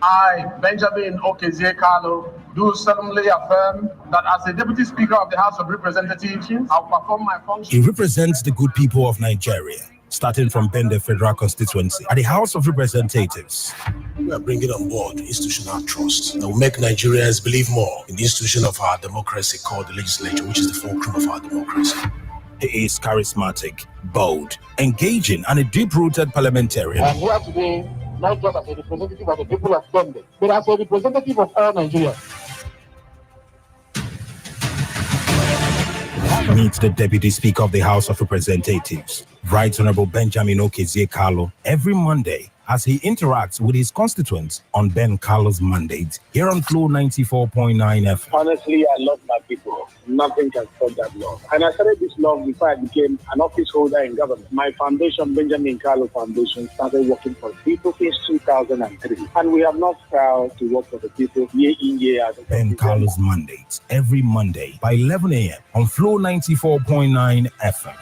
I, Benjamin Kalu, do solemnly affirm that as the Deputy Speaker of the House of Representatives, I'll perform my function. He represents the good people of Nigeria, starting from Bende Federal Constituency at the House of Representatives. We are bringing on board institutional trust that will make Nigerians believe more in the institution of our democracy called the legislature, which is the fulcrum of our democracy. He is charismatic, bold, engaging, and a deep-rooted parliamentarian. I'm here today not just as a representative of the people of Bende, but as a representative of all Nigerians. Meet the Deputy Speaker of the House of Representatives, Right Honorable Benjamin Kalu, every Monday as he interacts with his constituents on Ben Kalu's Mandate here on Flow 94.9 FM. Honestly, I love my people. Nothing can stop that love. And I started this love before I became an office holder in government. My foundation, Benjamin Kalu Foundation, started working for people since 2003. And we have not failed to work for the people year in, year out. Ben Kalu's Mandate every Monday by 11 a.m. on Flow 94.9 FM.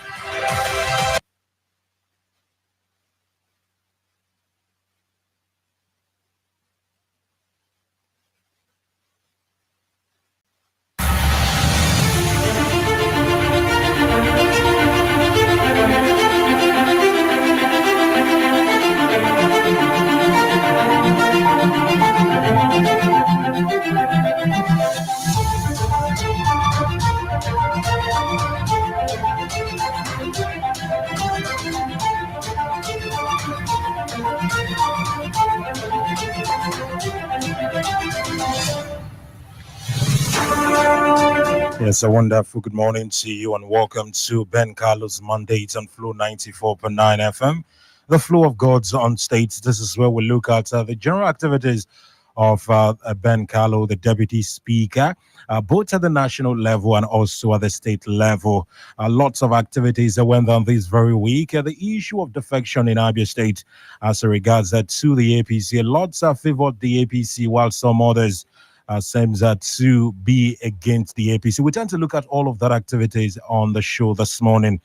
Yes, a wonderful good morning to you and welcome to Ben Kalu's Mandate on Flow 94.9 FM. The flow of God's on states. This is where we look at the general activities of Ben Kalu, the Deputy Speaker, both at the national level and also at the state level. Lots of activities that went on this very week. The issue of defection in Abia State as regards to the APC. Lots have favored the APC while some others seems to be against the APC. We tend to look at all of that activities on the show this morning.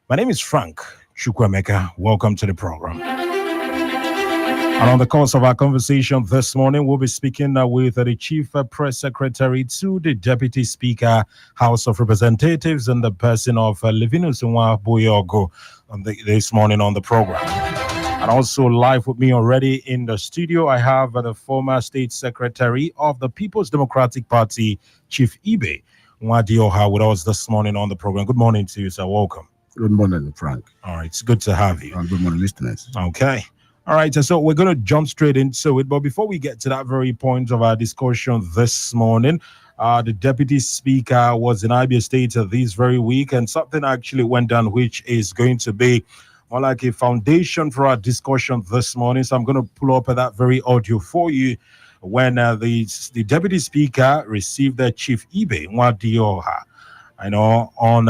My name is Frank Chukwemeka. Welcome to the program. And on the course of our conversation this morning, we'll be speaking with the Chief Press Secretary to the Deputy Speaker, House of Representatives, and the person of Levinus Nwaboyogo this morning on the program. And also live with me already in the studio, I have the former State Secretary of the People's Democratic Party, Chief Ibe Nwadioha, with us this morning on the program. Good morning to you, sir. Welcome. Good morning, Frank. All right, it's good to have you. Good morning, listeners. Okay. All right, so we're going to jump straight into it. But before we get to that very point of our discussion this morning, the Deputy Speaker was in Abia State this very week, and something actually went down, which is going to be more like a foundation for our discussion this morning. So I'm going to pull up that very audio for you when the Deputy Speaker received the Chief Ibe Nwadioha. I know on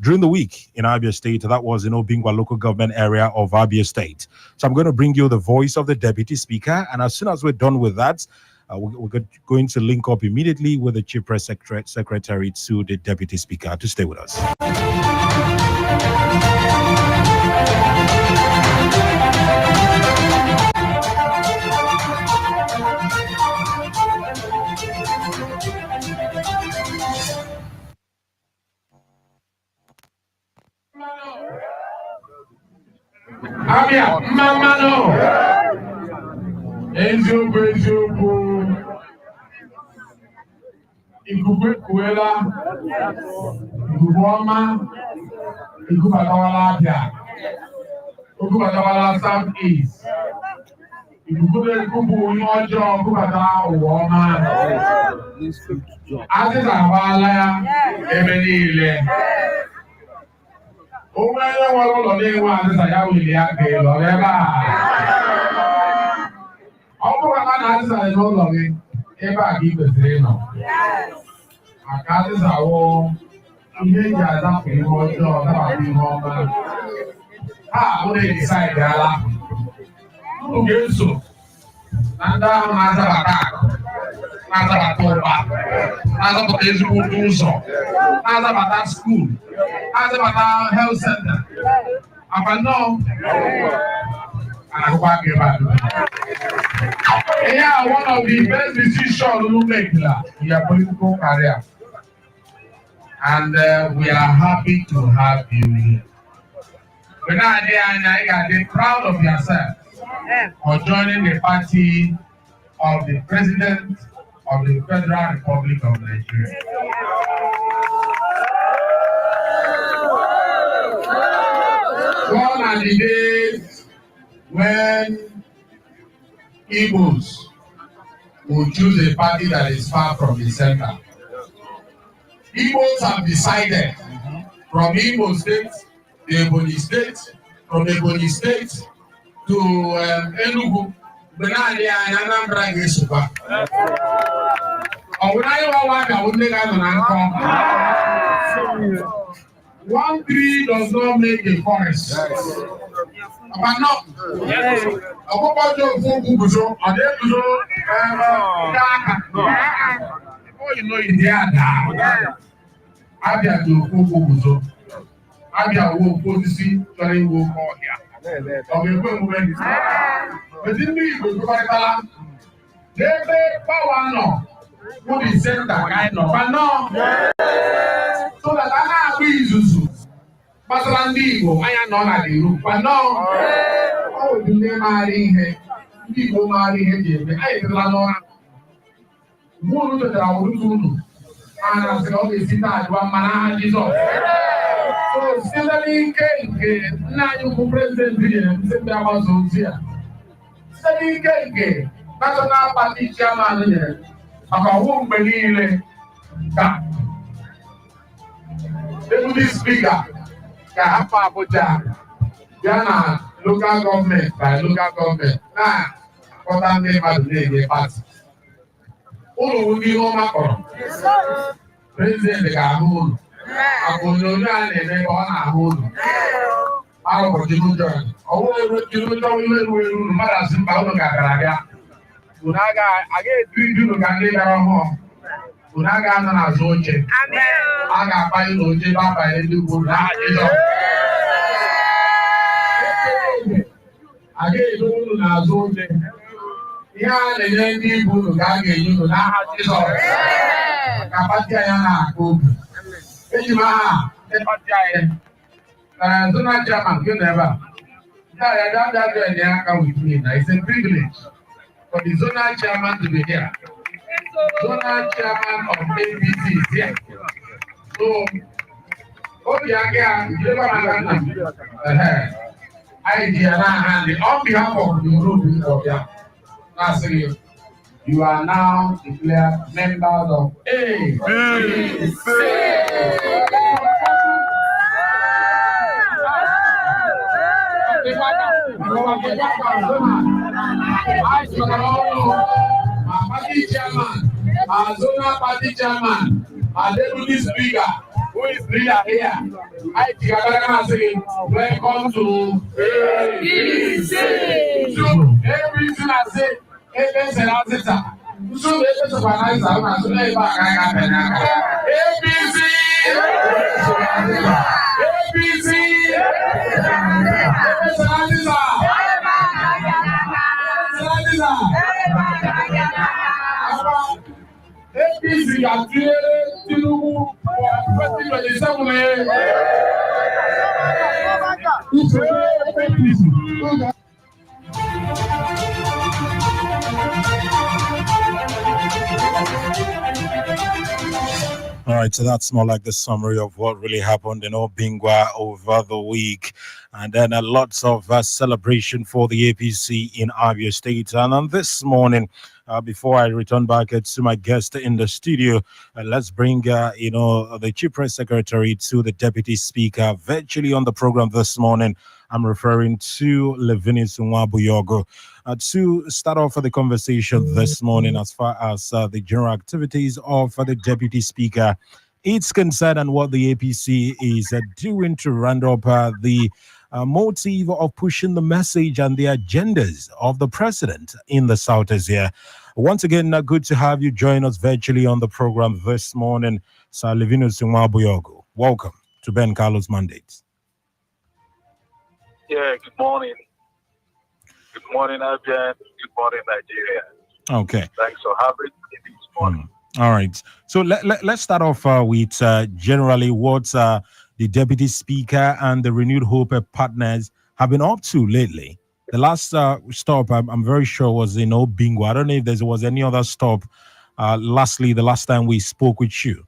during the week in Abia State, that was in Obingwa local government area of Abia State. So I'm going to bring you the voice of the Deputy Speaker, and as soon as we're done with that, we're going to link up immediately with the Chief Press Secretary to the Deputy Speaker. To stay with us. Abia, Mamano, Ezubu, Ikukwela, Ikuwama, Ikubadawala Abia, Ikubadawala South East, Ikubu Yojo, Ikubadawa Woma, Aziz Abala, Ebenile. Owó ẹyẹ wọn lọ ní ìwọ àti sàyáwó ilé àgbè lọ́rẹ́ bá. Ọkùnrin bàbá náà ti sàyẹ̀ ló lọ rí ebe àgbè ìgbésẹ̀ nọ. Àká ti sàwọ́ ilé ìjà àdàpọ̀ ìwọ ọjọ́ dábàá bí wọ́n bá. Ha ó lè dísáìdì ala. Oge nsò na ndị ahụ na-aza bàtà na-azabata ụba, na-azapụta ezigbo ụzọ, na-azabata skuul, na-azabata health center. Apa nnọọ? Anakụkwa aka ebe a. Yeah, one of the best decisions you make in your political career. And we are happy to have you here. We're not there, proud of yourself for joining the party of the President of the Federal Republic of Nigeria. Gone are the days when Igbos will choose a party that is far from the center. Igbos have decided from Imo State to Ebonyi State, from Ebonyi State to Enugu, Benadi and Anambra Gesuba. When I would make an uncle. One tree does not make a forest. But no. Before you know it, they are down. Abia to Kukuzo. Abia will policy, sorry, will call here. But in me, you go to they power no. Who is center kind of, but no. So that I be Zuzu. But Randigo, I am not at the roof, but no. Oh, you may marry him. People marry him. I don't know. Who do that? I will do. And I said, okay, sit down. One man, Jesus. So, still a link. Now you go president here. Sit down, was on here. Still a link. National Party chairman here. I won't believe that. Deputy Speaker, Kahapa Abuja, Ghana, local government by local government. Now, what I'm name at the party. All will be home. President the Gahun. Abuja and the Gahun. Our Jimujan. Oh, Jimujan will matter Simba Garaga. Unaga, I get 3 to Gandhi home. Unaga na Zoche. Aga by Zoche, Baba, and you would not. I get you na Zoche. Yeah, the young people who got you to not have this all. Kapatiana, Kobe. Ejima, Zona Chairman, you never. Yeah, that with me. It's a privilege for the zonal chairman to be here. Zonal chairman of ABC is here. So, on behalf of the group of you are now declared members of ABC. Party chairman, our zonal party chairman, our deputy speaker, who is leader here. I say, welcome to ABC. So, everything I say, ABC. So, APC has created Tinubu for 2027. All right, so that's more like the summary of what really happened in Obingwa over the week. And then lots of celebration for the APC in Abia State. And on this morning, before I return back to my guest in the studio, let's bring, the Chief Press Secretary to the Deputy Speaker virtually on the program this morning. I'm referring to Levinis Nwabuyogo. To start off the conversation this morning, as far as the general activities of the Deputy Speaker, it's concerned and what the APC is doing to round up the motive of pushing the message and the agendas of the president in the South is here. Once again, good to have you join us virtually on the program this morning. Sir Levinus Nwabuyogo. Welcome to Ben Kalu'S Mandate. Yeah, good morning. Good morning, Abia. Good morning, Nigeria. Okay. Thanks for having me this morning. All right. So let's start off with generally what the Deputy Speaker and the Renewed Hope partners have been up to lately. The last stop, I'm very sure, was in Obingo. I don't know if there was any other stop. Lastly, the last time we spoke with you.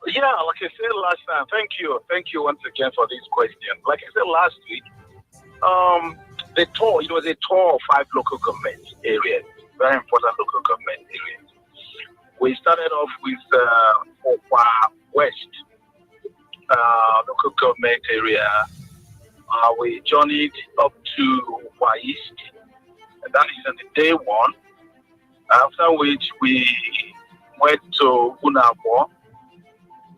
Yeah, like I said last time, thank you once again for this question. Like I said last week, it was a tour of 5 local government areas, very important local government areas. We started off with Okwa West local government area. We journeyed up to Okwa East, and that is on the day one. After which we went to Unabo.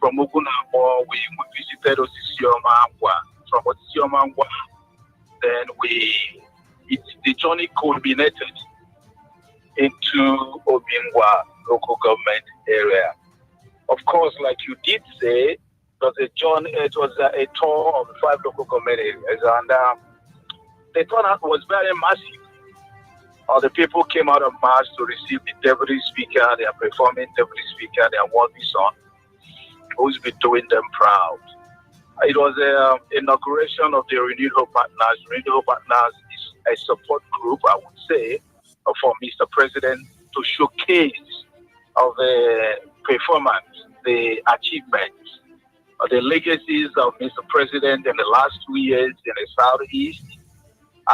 From Ogunabo, we visited Osisioma. From Osisioma, then the journey culminated into Obingwa local government area. Of course, like you did say, it was a tour of 5 local government areas, and the turnout was very massive. The people came out of mass to receive the Deputy Speaker, their performing Deputy Speaker, their worthy son, who's been doing them proud. It was an inauguration of the Renewed Hope Partners. Renewed Hope Partners is a support group, I would say, for Mr. President to showcase of the performance, the achievements, the legacies of Mr. President in the last 2 years in the Southeast,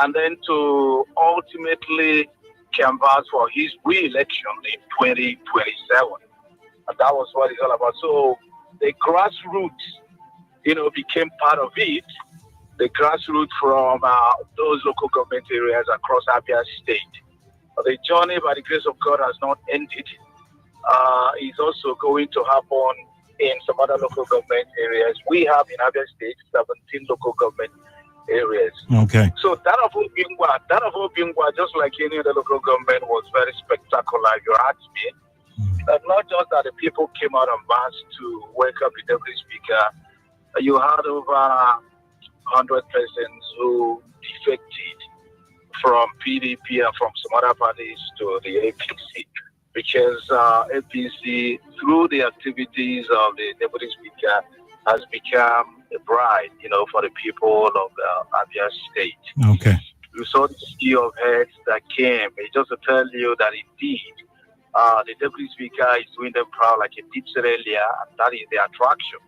and then to ultimately canvass for his re-election in 2027. And that was what it's all about. So the grassroots, became part of it. The grassroots from those local government areas across Abia State. The journey, by the grace of God, has not ended. It's also going to happen in some other local government areas. We have in Abia State 17 local government areas. Okay. So that of Obingwa, just like any other local government, was very spectacular. You asked me. Not just that the people came out en masse to welcome the Deputy Speaker. You had over 100 persons who defected from PDP and from some other parties to the APC, because APC, through the activities of the Deputy Speaker, has become a bride, for the people of Abia State. Okay. You saw the sea of heads that came. It's just to tell you that indeed, the Deputy Speaker is doing them proud, like he did say earlier, and that is the attraction.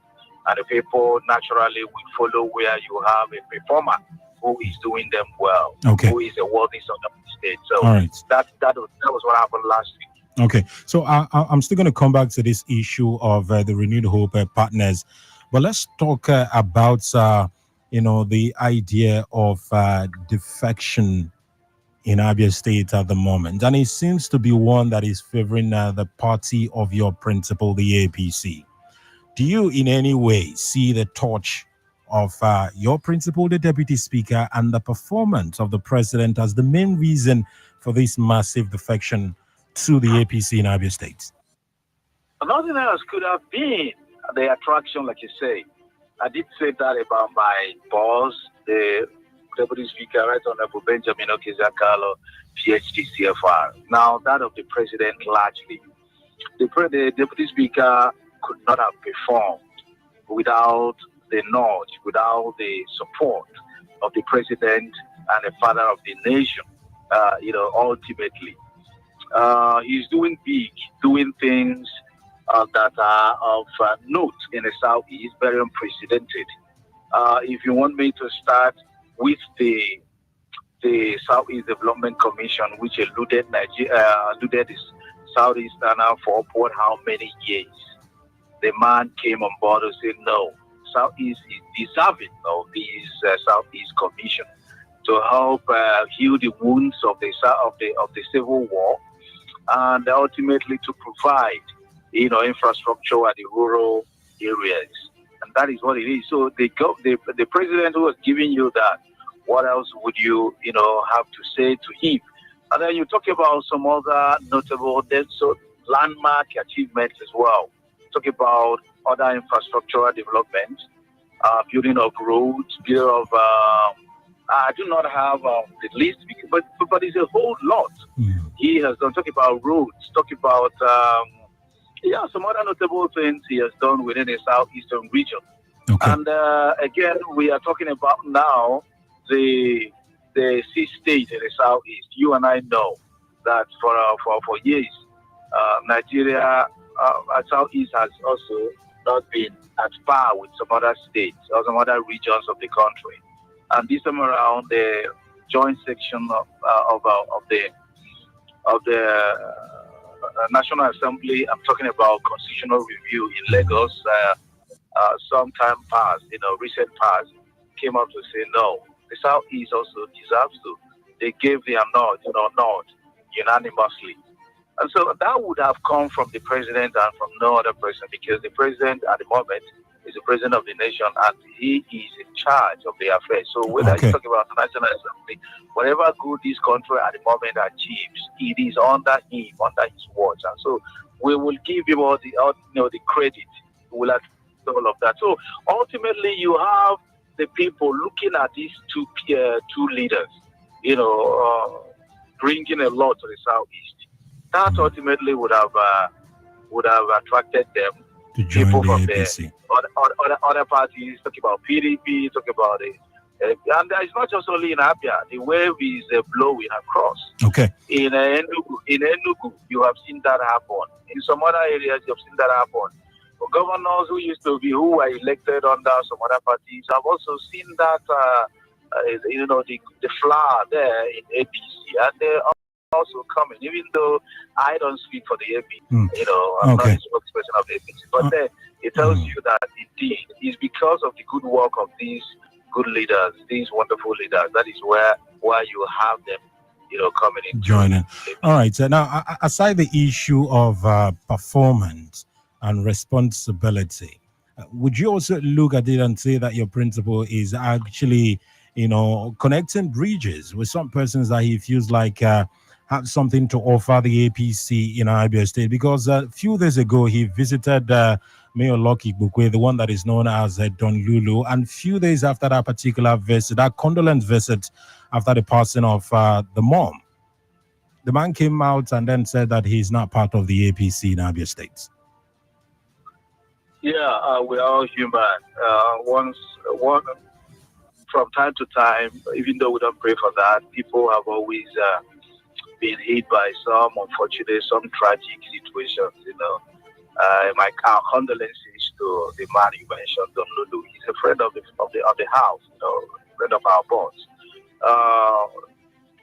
And the people naturally will follow where you have a performer who is doing them well, okay, who is a worthy son of the state. So all right, that was what happened last week. Okay, so I'm still going to come back to this issue of the Renewed Hope partners, but let's talk about the idea of defection in Abia State at the moment, and it seems to be one that is favoring the party of your principal, the APC. Do you in any way see the torch of your principal, the Deputy Speaker, and the performance of the President as the main reason for this massive defection to the APC in Abia State? Nothing else could have been the attraction, like you say. I did say that about my boss, the Deputy Speaker, Right Honorable Benjamin Okizakalo, PhD CFR. Now, that of the President largely. The Deputy Speaker could not have performed without the nudge, without the support of the President and the Father of the nation, ultimately. He's doing big, doing things that are of note in the Southeast, very unprecedented. If you want me to start with the Southeast Development Commission, which eluded the Southeast now for upward how many years? The man came on board and said, no, Southeast is deserving of this Southeast Commission to help heal the wounds of the Civil War, and ultimately to provide, infrastructure at the rural areas. And that is what it is. So the president who was giving you that, what else would you, have to say to him? And then you talk about some other notable landmark achievements as well. Talk about other infrastructural development, building of roads, building of. I do not have the list, but it's a whole lot. He has done. Talk about roads. Talk about some other notable things he has done within the southeastern region. Okay. And again, we are talking about now the sea state in the southeast. You and I know that for years, Nigeria, southeast has also not been at par with some other states or some other regions of the country. And this time around, the joint section of the National Assembly, I'm talking about constitutional review in Lagos, some time past, recent past, came up to say no. The Southeast also deserves to. They gave their nod unanimously. And so that would have come from the president and from no other person, because the president at the moment is the president of the nation and he is in charge of the affairs. So whether you talk about the National Assembly, whatever good this country at the moment achieves, it is under him, under his watch. And so we will give him all the credit. We will have all of that. So ultimately, you have the people looking at these two leaders, bringing a lot to the southeast. That ultimately would have attracted them. To join people the from APC. Other parties, talk about PDP, talk about it. And it's not just only in Abia. The wave is blowing across. Okay. In Enugu, you have seen that happen. In some other areas, you have seen that happen. Governors who were elected under some other parties have also seen that, the flower there in APC, and they're also coming. Even though I don't speak for the APC, I'm not the spokesperson of the APC, but then it tells you that indeed it's because of the good work of these good leaders, these wonderful leaders. That is why you have them, coming in. Joining. All right. So now, aside the issue of performance and responsibility, would you also look at it and say that your principal is actually, connecting bridges with some persons that he feels like have something to offer the APC in Abia State? Because a few days ago, he visited Mayor Lucky Bukwe, the one that is known as Don Lulu, and few days after that particular visit, that condolence visit after the passing of the mom, the man came out and then said that he's not part of the APC in Abia State. Yeah, we're all human. From time to time, even though we don't pray for that, people have always been hit by some unfortunate, some tragic situations. My condolences to the man you mentioned, Don Lulu. He's a friend of the house, friend of our boss.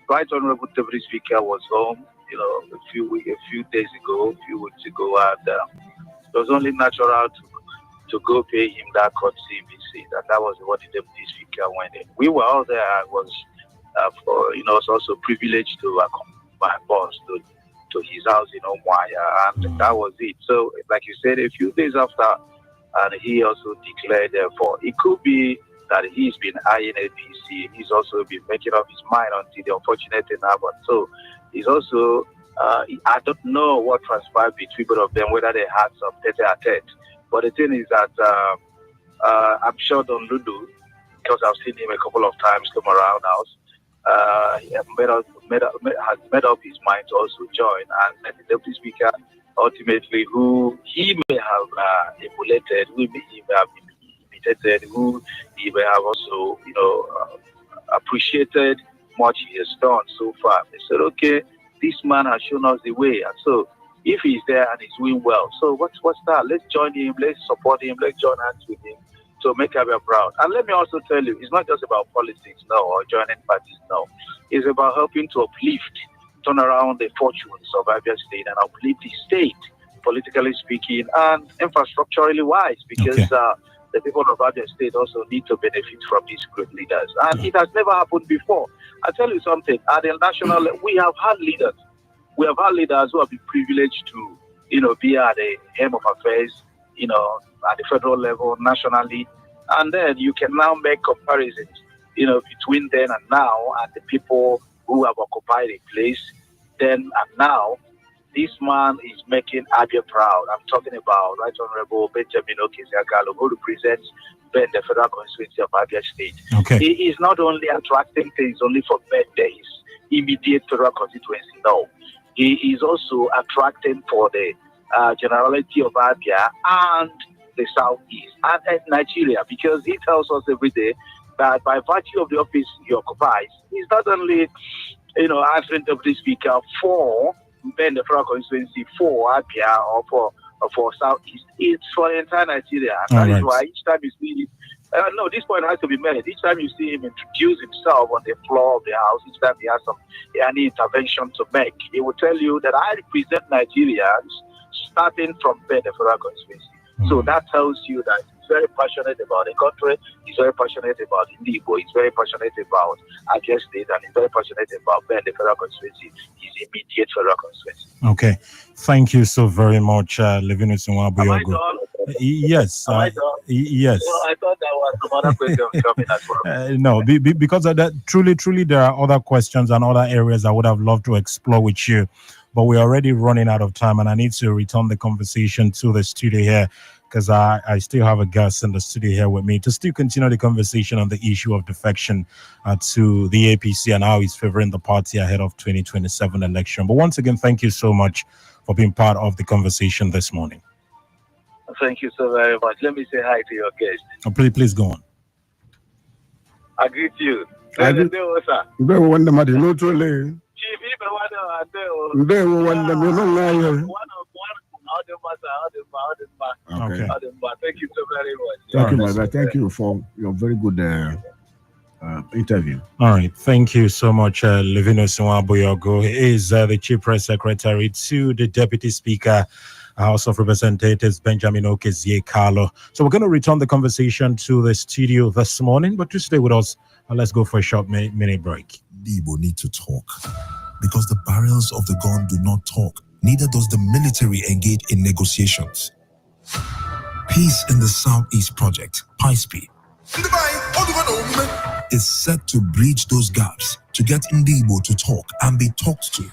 Right Honorable Deputy Speaker was home, a few weeks ago, and it was only natural to go pay him that courtesy visit, and that was what the Deputy Speaker went in. We were all there. I was, also privileged to accompany my boss to his house in Omwaya, and that was it. So, like you said, a few days after, and he also declared, therefore, it could be that he's been eyeing APC. He's also been making up his mind until the unfortunate thing happened. So, he's also, I don't know what transpired between both of them, whether they had some tete-a-tete. But the thing is that I'm sure Don Lulu, because I've seen him a couple of times come around house, he has made up his mind to also join. And the Deputy Speaker, ultimately, who he may have emulated, who he may have imitated, who he may have also, appreciated much he has done so far. They said, okay, this man has shown us the way. And so, if he's there and he's doing well, so what's that? Let's join him, let's support him, let's join hands with him to make Abia proud. And let me also tell you, it's not just about politics, no, or joining parties, no. It's about helping to uplift, turn around the fortunes of Abia State and uplift the state, politically speaking, and infrastructurally wise, because the people of Abia State also need to benefit from these great leaders. And it has never happened before. I'll tell you something, at the national level, we have had leaders. We have had leaders who have been privileged to, be at the helm of affairs, at the federal level, nationally. And then you can now make comparisons, between then and now, and the people who have occupied a place then and now. This man is making Abia proud. I'm talking about Right Honorable Benjamin Okesiakalo, who represents Ben, the federal constituency of Abia State. Okay. He is not only attracting things only for Ben, his immediate federal constituency. No, he is also attracting for the generality of Abia and the southeast and Nigeria, because he tells us every day that by virtue of the office he occupies, he's not only answering deputy speaker for Ben, the federal constituency, for Abia or for southeast. It's for the entire Nigeria. And that is why each time you see him, no, this point has to be made. Each time you see him introduce himself on the floor of the house, each time he has any intervention to make, he will tell you that I represent Nigerians starting from Ben, the federal constituency. So that tells you that he's very passionate about the country, he's very passionate about Indigo, he's very passionate about Abia State, and he's very passionate about Ben, the federal constituency, his immediate federal constituency. Okay. Thank you so very much, Levinus Nwabuyogo. Yes. Yes. Well, I thought there was some other questions coming as well. No, because of that, truly, there are other questions and other areas I would have loved to explore with you. But we're already running out of time, and I need to return the conversation to the studio here because I still have a guest in the studio here with me to still continue the conversation on the issue of defection to the APC and how he's favoring the party ahead of 2027 election. But once again, thank you so much for being part of the conversation this morning. Thank you so very much. Let me say hi to your guest. Oh, please go on. I greet you. Okay. Thank you so very much. Thank you, my brother. Thank you for your very good interview. All right. Thank you so much, Levinus Nwabuyogo. He is the Chief Press Secretary to the Deputy Speaker, House of Representatives, Benjamin Okesiakalo. So we're going to return the conversation to the studio this morning, but just stay with us and let's go for a short minute break. Igbo need to talk because the barrels of the gun do not talk. Neither does the military engage in negotiations. Peace in the Southeast Project, PISP, is set to bridge those gaps to get Igbo to talk and be talked to,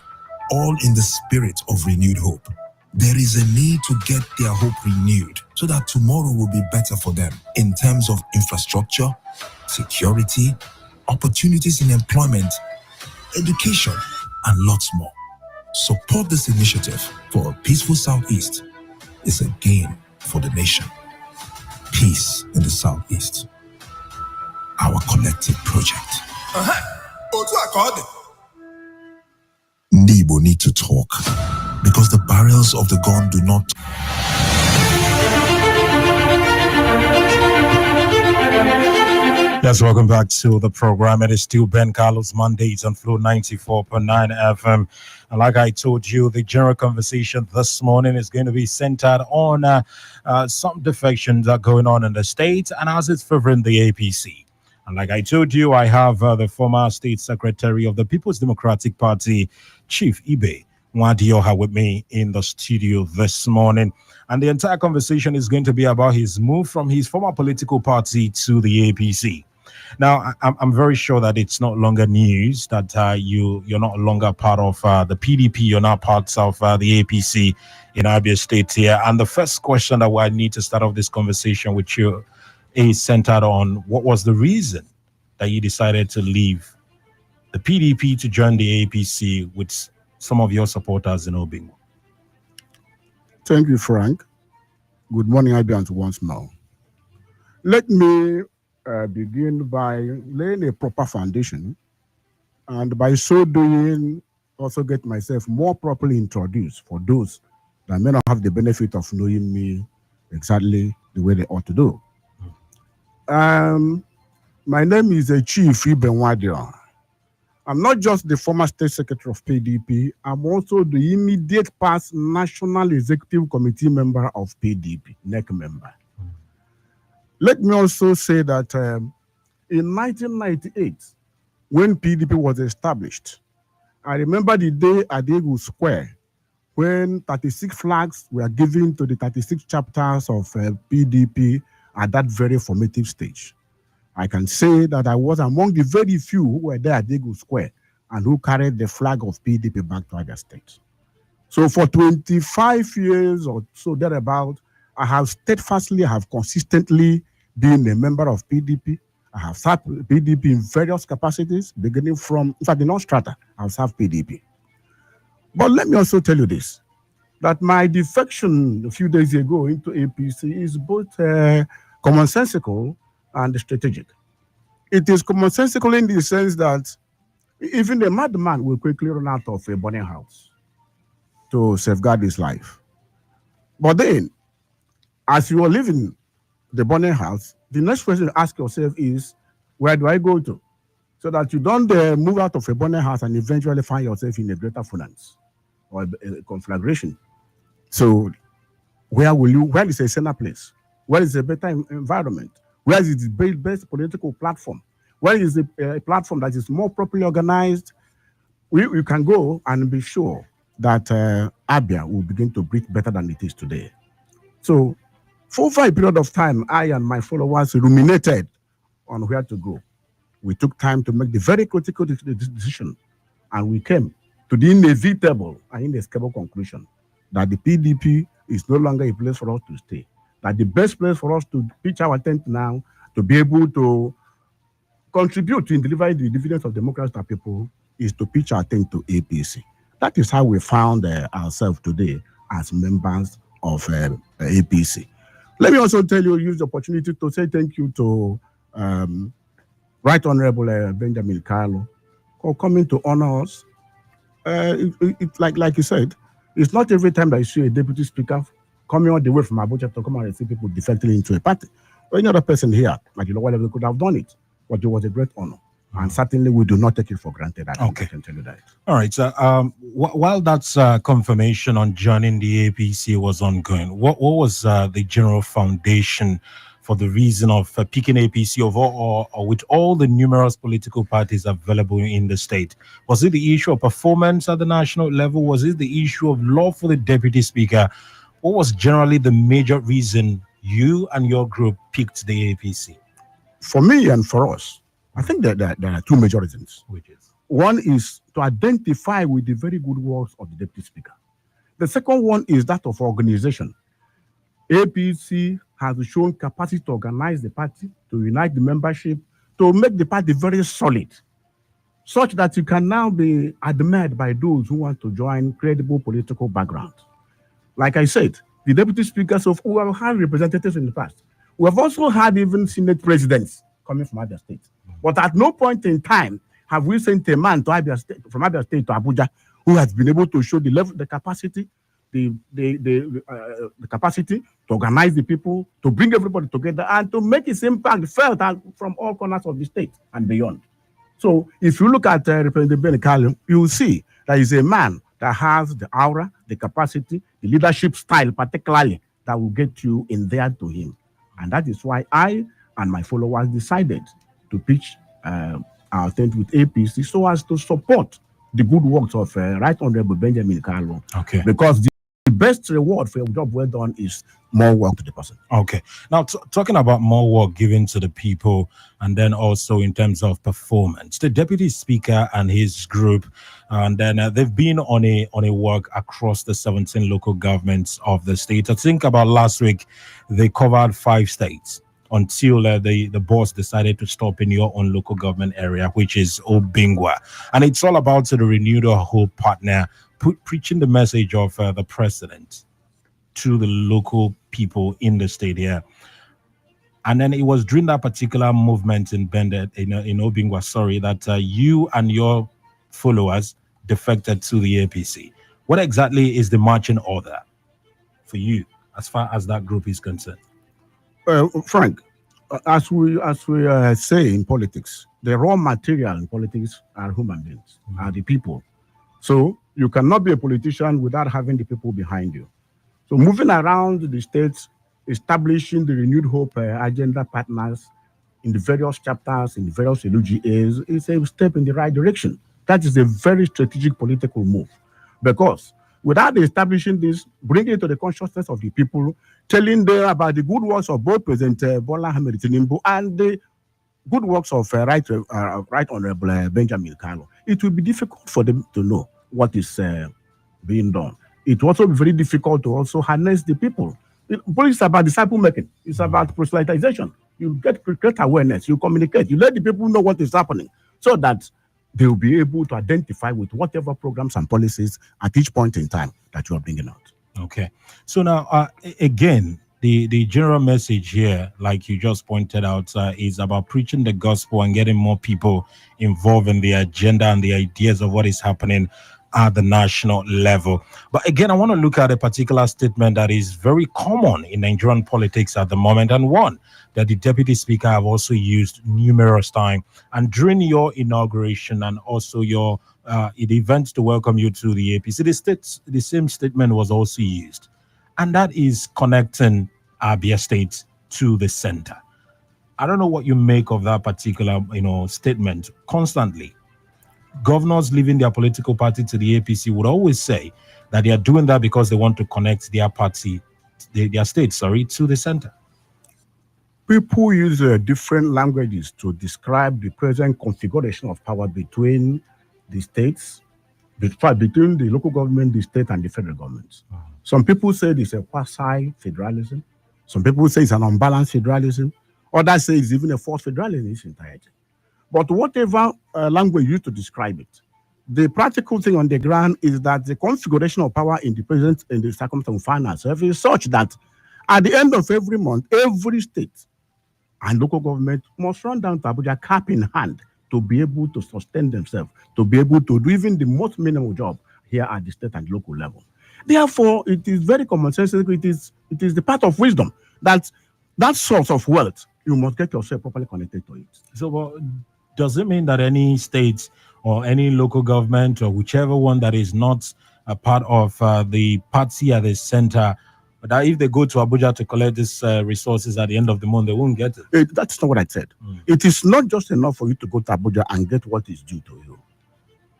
all in the spirit of renewed hope. There is a need to get their hope renewed so that tomorrow will be better for them in terms of infrastructure, security, opportunities in employment, education, and lots more. Support this initiative for a peaceful Southeast. It's a gain for the nation. Peace in the Southeast. Our collective project. Igbo need to talk because the barrels of the gun do not. Yes, welcome back to the program. It is still Ben Kalu'S Mandate on Flow 94.9 FM. And like I told you, the general conversation this morning is going to be centered on some defections that are going on in the state and as it's favoring the APC. And like I told you, I have the former state secretary of the People's Democratic Party, Chief Ibe Nwadioha, with me in the studio this morning. And the entire conversation is going to be about his move from his former political party to the APC. Now, I'm very sure that it's not longer news that you're not longer part of the PDP. You're now part of the APC in Abia State here. And the first question that I need to start off this conversation with you is centered on what was the reason that you decided to leave the PDP to join the APC with some of your supporters in Obingo. Thank you, Frank. Good morning, Abians, once more. Let me begin by laying a proper foundation, and by so doing, also get myself more properly introduced for those that may not have the benefit of knowing me exactly the way they ought to do. My name is Chief Ibe Nwadioha. I'm not just the former state secretary of PDP, I'm also the immediate past National Executive Committee member of PDP, NEC member. Let me also say that in 1998, when PDP was established, I remember the day at Egu Square when 36 flags were given to the 36 chapters of PDP at that very formative stage. I can say that I was among the very few who were there at Egu Square and who carried the flag of PDP back to Abia State. So for 25 years or so thereabout, I have steadfastly, I have consistently been a member of PDP. I have served PDP in various capacities, beginning from, in fact, in non-strata, I have served PDP. But let me also tell you this, that my defection a few days ago into APC is both commonsensical and strategic. It is commonsensical in the sense that even a madman will quickly run out of a burning house to safeguard his life. But then, as you are leaving the burning house, the next question to ask yourself is, where do I go to? So that you don't move out of a burning house and eventually find yourself in a greater finance or a conflagration. So where is a saner place? Where is a better environment? Where is the best political platform? Where is a platform that is more properly organized? We can go and be sure that Abia will begin to breathe better than it is today. So for over a period of time, I and my followers ruminated on where to go. We took time to make the very critical decision, and we came to the inevitable and inescapable conclusion that the PDP is no longer a place for us to stay. That the best place for us to pitch our tent now, to be able to contribute to delivering the dividends of democracy to people, is to pitch our tent to APC. That is how we found ourselves today as members of APC. Let me also use the opportunity to say thank you to Right Honorable Benjamin Kalu for coming to honor us. Like you said, it's not every time that you see a deputy speaker coming all the way from Abuja to come out and see people defecting into a party. Or any other person here, like whatever could have done it, but it was a great honor. And certainly we do not take it for granted. I can tell you that. All right. So while that's confirmation on joining the APC was ongoing, what was the general foundation for the reason of picking APC over or with all the numerous political parties available in the state? Was it the issue of performance at the national level? Was it the issue of law for the deputy speaker? What was generally the major reason you and your group picked the APC? For me and for us, I think that there are two major reasons. One is to identify with the very good works of the deputy speaker. The second one is that of organization. APC has shown capacity to organize the party, to unite the membership, to make the party very solid, such that you can now be admired by those who want to join credible political background. Like I said, the deputy speakers who have had representatives in the past. We have also had even Senate presidents coming from Abia State. But at no point in time have we sent a man to Abia State, from Abia State to Abuja, who has been able to show the level, the capacity, the capacity to organize the people, to bring everybody together, and to make its impact felt from all corners of the state and beyond. So if you look at Representative Ben Kalu, you will see that he's a man that has the aura, the capacity, the leadership style, particularly, that will get you in there to him. And that is why I and my followers decided to pitch our tent with APC so as to support the good works of Right Honorable Benjamin Kalu. Okay. Because the best reward for a job well done is more work to the person. Okay. Now, talking about more work given to the people, and then also in terms of performance, the deputy speaker and his group, and then they've been on a work across the 17 local governments of the state. I think about last week, they covered 5 states until the boss decided to stop in your own local government area, which is Obingwa. And it's all about the Renewed Hope partner preaching the message of the president to the local people in the state here. And then it was during that particular movement in Bendet, in Obingwa, that you and your followers defected to the APC. What exactly is the marching order for you as far as that group is concerned? Frank, as we say in politics, the raw material in politics are human beings, are the people. So you cannot be a politician without having the people behind you. So moving around the states, establishing the Renewed Hope agenda partners in the various chapters, in the various LUGAs, is a step in the right direction. That is a very strategic political move. Because without establishing this, bringing it to the consciousness of the people, telling them about the good works of both President Bola Ahmed Tinubu and the good works of Right Honorable Benjamin Kalu, it will be difficult for them to know what is being done. It will also be very difficult to also harness the people. Politics is about disciple making. It's about proselytization. You create awareness, you communicate, you let the people know what is happening so that they will be able to identify with whatever programs and policies at each point in time that you are bringing out. Okay. So now, again, the general message here, like you just pointed out, is about preaching the gospel and getting more people involved in the agenda and the ideas of what is happening at the national level. But again, I want to look at a particular statement that is very common in Nigerian politics at the moment, and one that the deputy speaker have also used numerous times. And during your inauguration and also your event to welcome you to the APC, the same statement was also used, and that is connecting Abia State to the center. I don't know what you make of that particular, statement. Constantly, governors leaving their political party to the APC would always say that they are doing that because they want to connect their party, their state, to the center. People use different languages to describe the present configuration of power between the states, between the local government, the state, and the federal government. Some people say it's a quasi-federalism. Some people say it's an unbalanced federalism. Others say it's even a forced federalism in its entirety. But whatever language used to describe it, the practical thing on the ground is that the configuration of power in the present in the circumstance finance is such that at the end of every month, every state and local government must run down to Abuja cap in hand to be able to sustain themselves, to be able to do even the most minimal job here at the state and local level. Therefore, it is very commonsensical. It is the part of wisdom that source of wealth, you must get yourself properly connected to it. So does it mean that any state or any local government or whichever one that is not a part of the party at the center, that if they go to Abuja to collect these resources at the end of the month, they won't get it? That's not what I said. It is not just enough for you to go to Abuja and get what is due to you.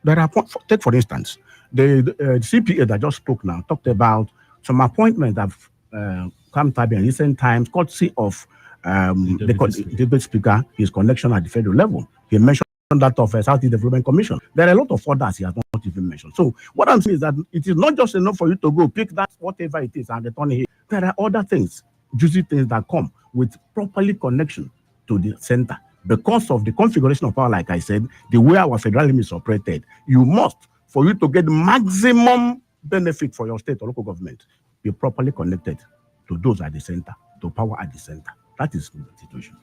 There are, take for instance, the CPA that just spoke now talked about some appointments that have come to in recent times, courtesy of the debate speaker, his connection at the federal level. He mentioned that of Southeast Development Commission. There are a lot of others he has not even mentioned. So what I'm saying is that it is not just enough for you to go pick that, whatever it is, and return it. There are other things, juicy things that come with properly connection to the center. Because of the configuration of power, like I said, the way our federalism is operated, you must, for you to get maximum benefit for your state or local government, be properly connected to those at the center, to power at the center. That is the situation.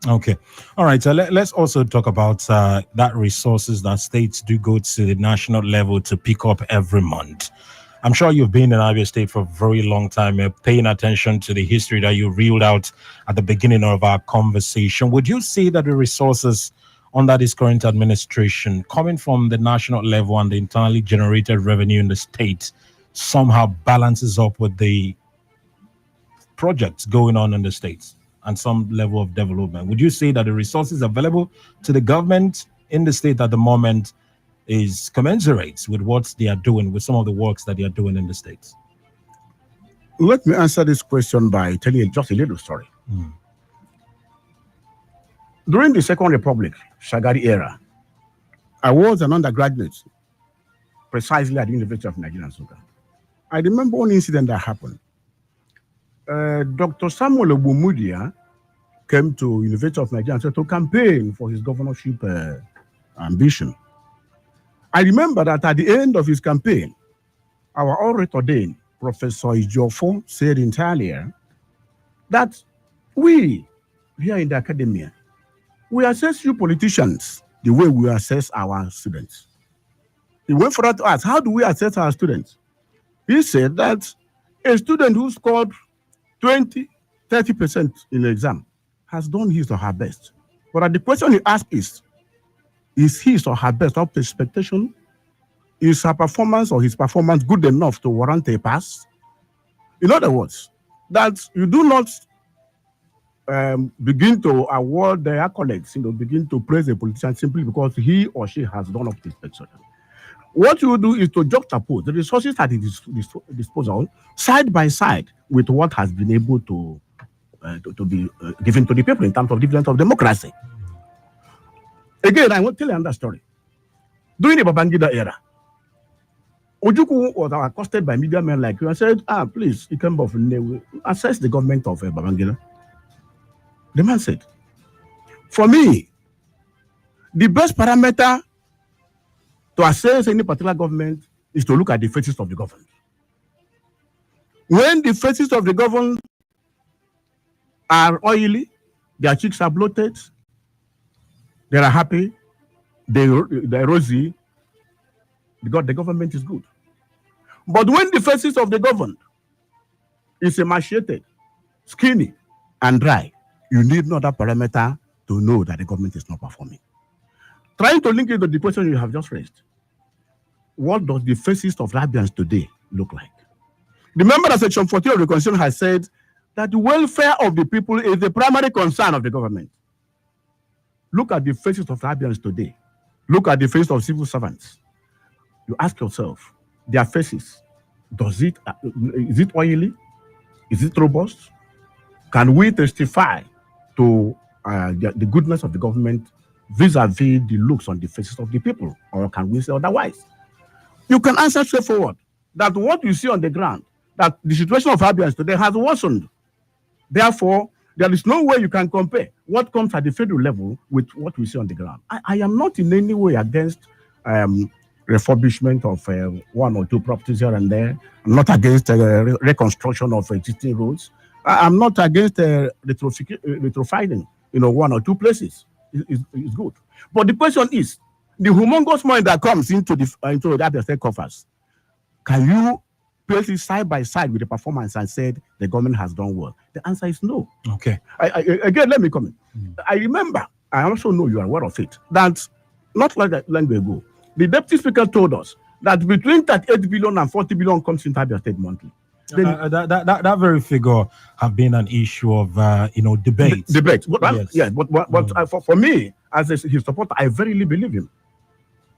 Okay. All right. So let's also talk about that resources that states do go to the national level to pick up every month. I'm sure you've been in Abia State for a very long time, paying attention to the history that you reeled out at the beginning of our conversation. Would you say that the resources under this current administration coming from the national level and the internally generated revenue in the state somehow balances up with the projects going on in the states and some level of development? Would you say that the resources available to the government in the state at the moment is commensurate with what they are doing, with some of the works that they are doing in the states? Let me answer this question by telling you just a little story. During the Second Republic, Shagari era, I was an undergraduate precisely at the University of Nigeria, Nsukka. I remember one incident that happened. Dr. Samuel Ogbumudia came to University of Nigeria to campaign for his governorship ambition. I remember that at the end of his campaign, our already ordained Professor Ijofo said entirely that we here in the academia, we assess you politicians the way we assess our students. He went further to ask, how do we assess our students? He said that a student who scored 20, 30% in the exam has done his or her best. But the question he asked is his or her best up to expectation? Is her performance or his performance good enough to warrant a pass? In other words, that you do not begin to award the accolades, begin to praise a politician simply because he or she has done up to expectation. What you do is to juxtapose the resources at his disposal side by side with what has been able to be given to the people in terms of dividends of democracy. Again, I want to tell you another story. During the Babangida era, Ojukwu was accosted by media men like you and said, please, you can assess the government of Babangida. The man said, for me, the best parameter to assess any particular government is to look at the faces of the governed. When the faces of the governed are oily, their cheeks are bloated, they are happy, they're rosy, the government is good. But when the faces of the governed is emaciated, skinny, and dry, you need another parameter to know that the government is not performing. Trying to link it to the question you have just raised, what does the faces of Libyans today look like? Remember that Section 14 of the Constitution has said that the welfare of the people is the primary concern of the government. Look at the faces of Libyans today. Look at the faces of civil servants. You ask yourself, their faces, is it oily? Is it robust? Can we testify to the goodness of the government vis-a-vis the looks on the faces of the people? Or can we say otherwise? You can answer straightforward that what you see on the ground, that the situation of Libyans today has worsened. Therefore, there is no way you can compare what comes at the federal level with what we see on the ground. I am not in any way against refurbishment of one or two properties here and there. I'm not against reconstruction of existing roads. I'm not against retrofitting, one or two places. It's good. But the question is, the humongous money that comes into the state coffers, can you place it side by side with the performance and said the government has done well? The answer is no. Okay. Again, let me comment. I remember, I also know you are aware of it, that not like that long ago, the deputy speaker told us that between 38 billion and 40 billion comes into Abia State monthly. That very figure have been an issue of debate. Debate. Yes. But for me, as his supporter, I verily believe him.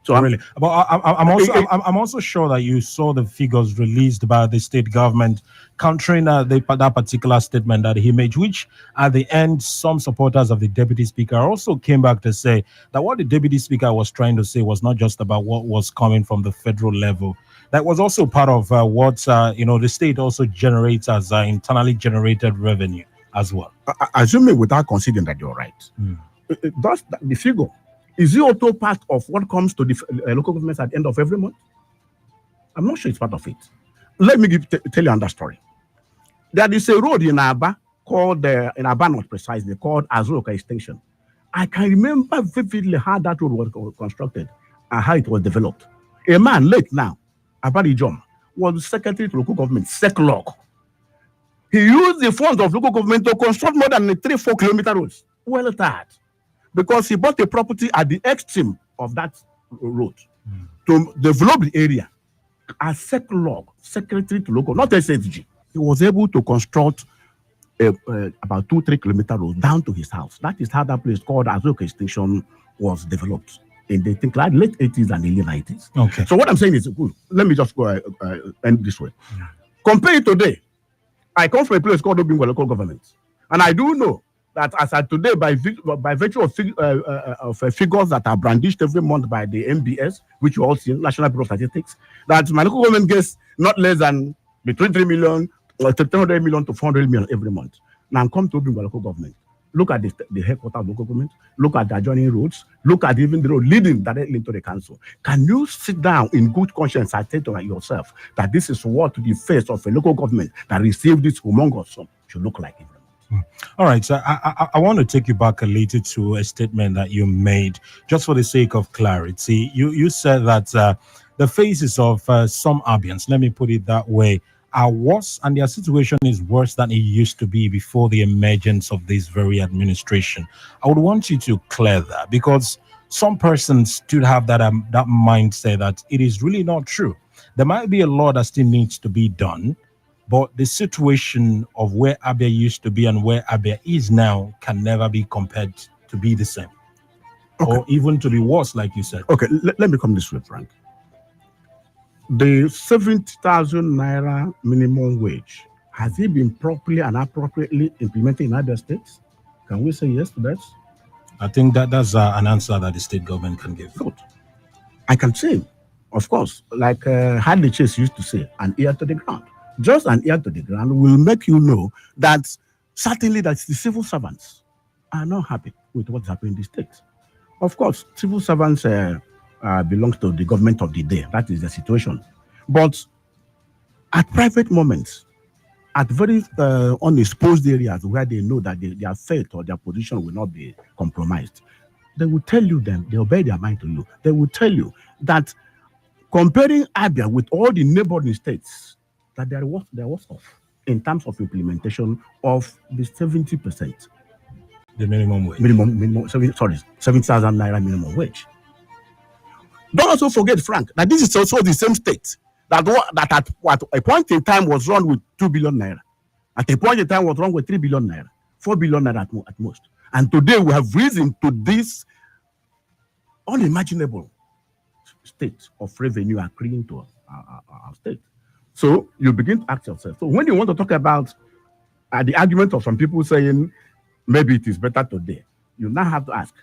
So really, but I'm also sure that you saw the figures released by the state government countering that particular statement that he made, which at the end some supporters of the deputy speaker also came back to say that what the deputy speaker was trying to say was not just about what was coming from the federal level. That was also part of what the state also generates as internally generated revenue as well. Assuming without considering that you're right, that's the figure. Is it also part of what comes to the local governments at the end of every month? I'm not sure it's part of it. Let me tell you another story. There is a road in Aba called, in Aba not precisely, called Azuka Extension. I can remember vividly how that road was constructed and how it was developed. A man late now, Abadi John, was secretary to local government, SecLog. He used the funds of local government to construct more than 3-4 kilometer roads. Well tired. Because he bought a property at the extreme of that road to develop the area. As SecLog, secretary to local, not SSG, he was able to construct about 2-3 kilometer road down to his house. That is how that place called Azuka Station was developed in the late 80s and early 90s. Okay. So what I'm saying is, let me just go end this way. Compare it today. I come from a place called Obingwa local government, and I do know that as at today, by virtue of figures that are brandished every month by the MBS, which you all see, National Bureau of Statistics, that my local government gets not less than between 3 million or 300 million to 400 million every month. Now come to Obingwa local government. Look at the headquarters of local government. Look at the adjoining roads. Look at even the road leading directly into the council. Can you sit down in good conscience and say to yourself that this is what the face of a local government that received this humongous sum should look like? All right, so I want to take you back a little to a statement that you made, just for the sake of clarity. You said that the faces of some Abians, let me put it that way, are worse, and their situation is worse than it used to be before the emergence of this very administration. I would want you to clear that, because some persons still have that mindset that it is really not true. There might be a lot that still needs to be done, but the situation of where Abia used to be and where Abia is now can never be compared to be the same. Okay. Or even to be worse, like you said. Okay, let me come this way, Frank. The 70,000 naira minimum wage, has it been properly and appropriately implemented in other states? Can we say yes to that? I think that's an answer that the state government can give. Good. I can say, of course, like Hadley Chase used to say, an ear to the ground. Just an ear to the ground will make you know that certainly that the civil servants are not happy with what's happening in the state. Of course, civil servants belong to the government of the day. That is the situation. But at private moments, at very unexposed areas where they know that their faith or their position will not be compromised, they will tell you them, they obey their mind to you. They will tell you that comparing Abia with all the neighboring states, that they're worse off in terms of implementation of the 70%. The minimum wage. 70,000 naira minimum wage. Don't also forget, Frank, that this is also the same state that at a point in time was run with 2 billion naira. At a point in time was run with 3 billion naira, 4 billion naira at most. And today we have risen to this unimaginable state of revenue accruing to our state. So you begin to ask yourself. So when you want to talk about the argument of some people saying maybe it is better today, you now have to ask,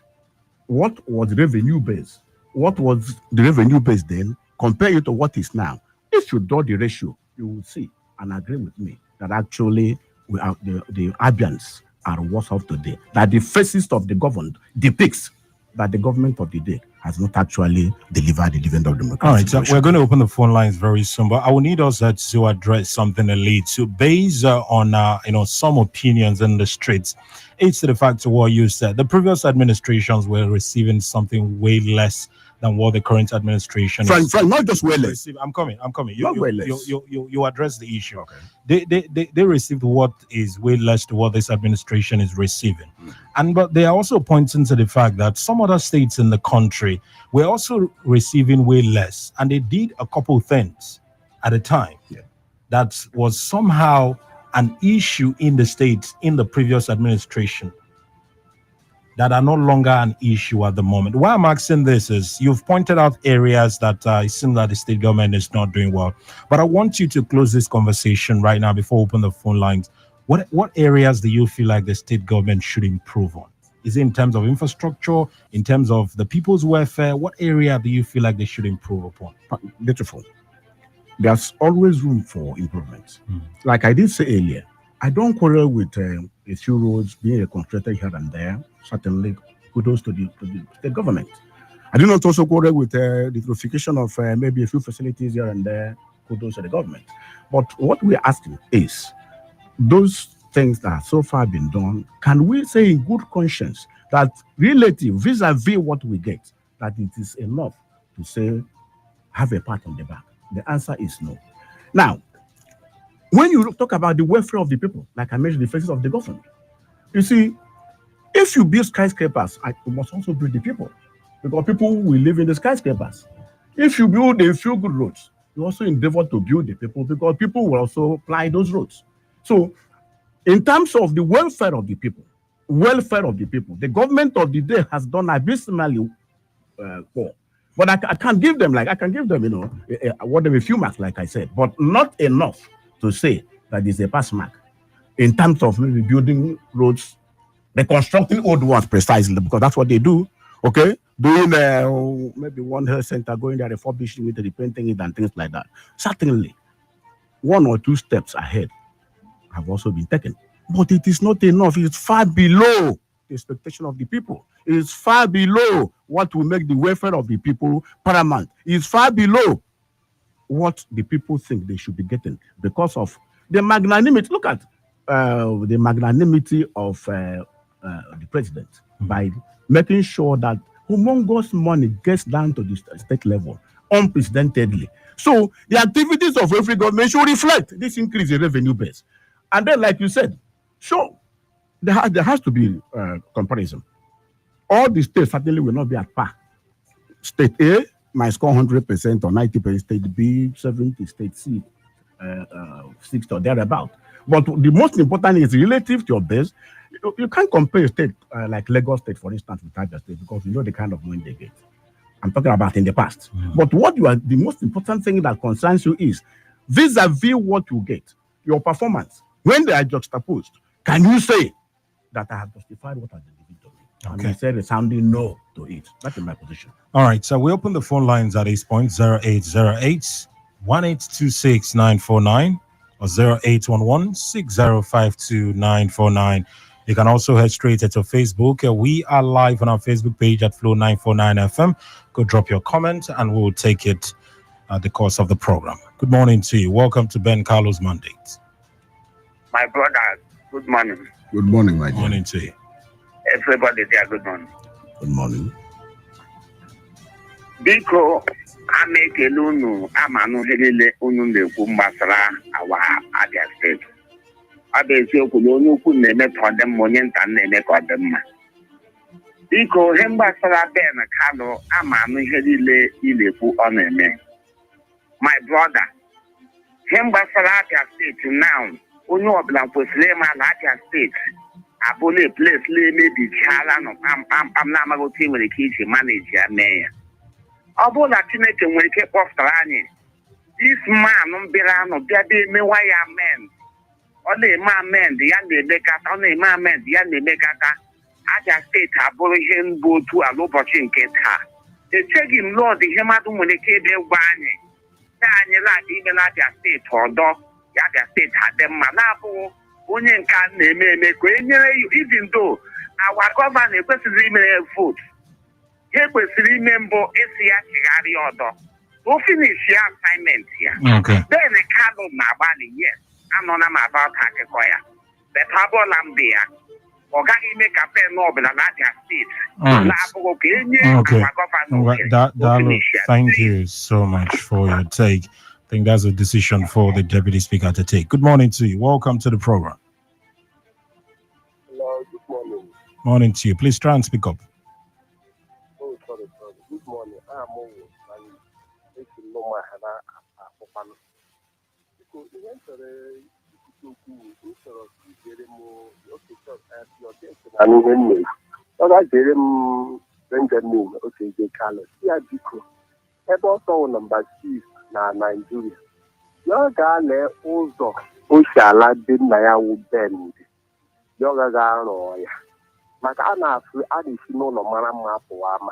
what was the revenue base? What was the revenue base then? Compare it to what is now. If you draw the ratio, you will see and agree with me that actually the Abians are worse off today. That the faces of the governed depicts that the government of the day has not actually delivered the dividend of democracy. All right, so we're going to open the phone lines very soon, but I will need us to address something a little based on some opinions in the streets. It's to the fact of what you said. The previous administrations were receiving something way less than what the current administration is. Frank, not just way less. I'm coming. You address the issue. Okay. They received what is way less to what this administration is receiving. But they are also pointing to the fact that some other states in the country were also receiving way less. And they did a couple of things at a time that was somehow an issue in the states in the previous administration that are no longer an issue at the moment. Why I'm asking this is you've pointed out areas that it seems that the state government is not doing well. But I want you to close this conversation right now before we open the phone lines. What areas do you feel like the state government should improve on? Is it in terms of infrastructure, in terms of the people's welfare? What area do you feel like they should improve upon? Beautiful. There's always room for improvement. Like I did say earlier, I don't quarrel with a few roads being reconstructed here and there. Certainly, kudos to the state government. I do not also quarrel with the purification of maybe a few facilities here and there. Kudos to the government. But what we're asking is, those things that have so far been done, can we say in good conscience that relative vis-a-vis what we get, that it is enough to say, have a pat on the back? The answer is no. Now, when you talk about the welfare of the people, like I mentioned, the faces of the government, you see, if you build skyscrapers, you must also build the people, because people will live in the skyscrapers. If you build a few good roads, you also endeavor to build the people, because people will also ply those roads. So, in terms of the welfare of the people, the government of the day has done abysmally poor. But I can give them, a few marks, like I said, but not enough to say that it's a pass mark in terms of maybe building roads, reconstructing old ones precisely, because that's what they do. Okay, doing maybe one health center, going there, refurbishing it, repainting it, and things like that. Certainly, one or two steps ahead have also been taken, but it is not enough. It's far below the expectation of the people. It is far below what will make the welfare of the people paramount. It's far below what the people think they should be getting because of the magnanimity. Look at the magnanimity of the president by making sure that humongous money gets down to the state level unprecedentedly. So the activities of every government should reflect this increase in revenue base. And then, like you said, sure, there has to be comparison. All the states certainly will not be at par. State A might score 100% or 90%, state B 70%, state C 60% or thereabout. But the most important is relative to your base. You can't compare a state like Lagos State, for instance, with Abia State, because you know the kind of money they get. I'm talking about in the past. But the most important thing that concerns you is vis-a-vis what you get, your performance. When they are juxtaposed, can you say that I have justified what I delivered to me? And Okay. he said a sounding no to it. That is my position. All right. So we open the phone lines at this point 0808 1826 949 or 0811 6052 949. You can also head straight to Facebook. We are live on our Facebook page at Flow 949 FM. Go drop your comment and we'll take it at the course of the program. Good morning to you. Welcome to Ben Kalu'S Mandate. My brother, good morning. Good morning, my Good dear. morning to you. Everybody there, good morning. Good morning. Biko, amekele unu amanụ helele unu na-ekwu gbasara awa Abia steeti. Ọ bụ eziokwu na onye ukwu na-eme ka ọ dị mma, onye nta na-eme ka ọ dị mma. Biko, ihe gbasara Ben Kalu amanụ ihe niile ị na-ekwu ọ na-eme. My brother, ihe gbasara Abia steeti now, onye ọbụla kwesịrị ịma na Abia steeti abụla place na-emebichaala nọ kpamkpam na-amaghị otu nwere ike iji manage ya mee ya. Ọ bụrụ na Chineke nwere ike kpọpụtara anyị this man mbịara anụ bịa bịa emewa ya amend, ọ na-eme amend ya na-emekata, ọ na-eme amend ya na-emekata, Abia steeti abụrụ ihe mbụ otu ala ụbọchị nke taa. Echeghị m lọd ihe mmadụ nwere ike ebe gwa anyị na anyị na-adị ime na Abia steeti ọdọ ya Abia steeti adị mma na-abụghị onye nke a na-eme eme ka e nyere even though our gọvanọ ekwesịghị imere vote. He kwesịrị ime mbụ isi ya chigharịa ọdọ o finish ya assignment ya. Ben Kalu na-agbalị, yes, anọla m about akụkọ ya, but abụọla mbe ya ọ gaghị ime campaign ọbụla na Abia steeti na-abụghị ka e nye our gọvanọ. Thank you so much for your take. I think that's a decision for the Deputy Speaker to take. Good morning to you. Welcome to the program. Hello, good morning. Morning to you. Please try and speak up. Oh, sorry. Good morning. I'm Owo, and it's no my hana apopano. Because the answer is to instead of getting more, okay, so as your guest, and even me. So I get him Benjamin, okay, they call it. Yeah, because have also number 6 na Nigeria. Your guy also Oshala did Naya would bend. Your guy, maka a na-afụ a na-esi n'ụlọ mara mma pụwa ama.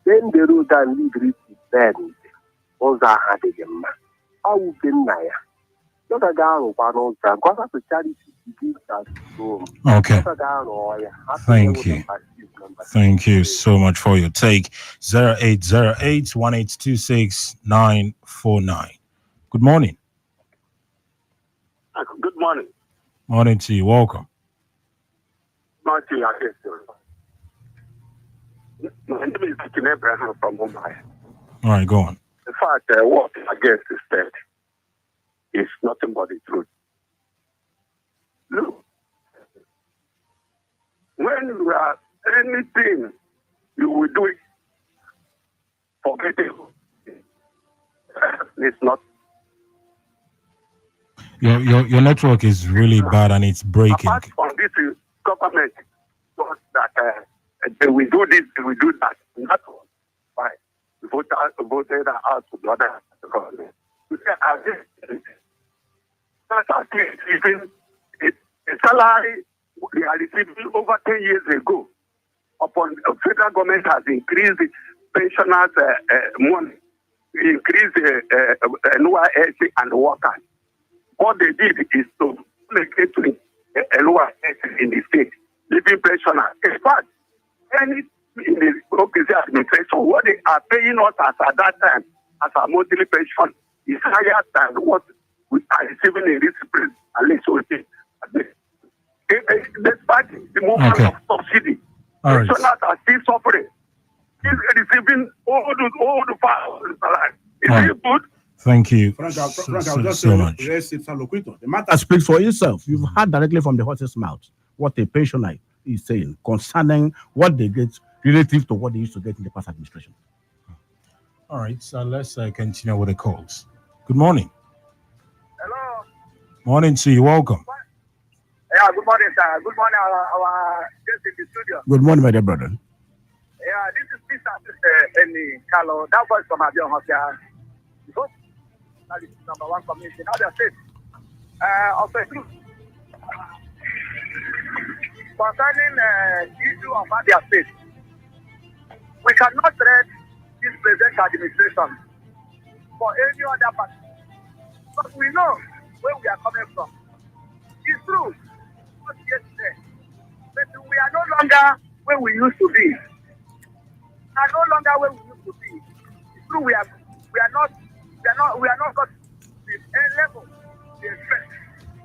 Then the road and lead bend ụzọ ahụ adịghị mma. Ọ wube nna ya. Ọ gaghị arụkwa n'ụzọ gwa to charity begins at home. Okay. Thank you so much for your take. 0808 1826 949. Good morning. Good morning. Morning to you. Welcome. Not to your guest. My name is Dikin Abraham from Mumbai. All right, go on. In fact, what against is said is nothing but the truth. Look, when you are anything, you will do it. Forget it. It's not. Your network is really bad and it's breaking. Apart from this government, that they will do this, they will do that. That's fine. Voted out to the other government. A salary they are receiving over 10 years ago. Upon federal government has increased pensioners' money, increased NYSC and workers. What they did is to make it to NYSC in the state, living pensioners. In fact, any in the OPC administration, what they are paying us as at that time as a monthly pension is higher than what we are receiving in this place. At least despite the movement of subsidy, pensioners are still suffering. He's receiving all the salary. Is it good? Thank you Frank, so much. The matter speaks for itself. You've heard directly from the horse's mouth what a pensioner is saying concerning what they get relative to what they used to get in the past administration. All right, so let's continue with the calls. Good morning. Hello. Morning to you. Welcome. Yeah, good morning, sir. Good morning, our guest in the studio. Good morning, my dear brother. Yeah, this is Mr. Eni Kalu. That voice from Abion Hosia. That is number 1 community. Now they say, also, concerning the issue of Abia State. We cannot threat this present administration for any other party. But we know where we are coming from. It's true, not yesterday. But we are no longer where we used to be. We are no longer where we used to be. It's true we are not got the level we expect.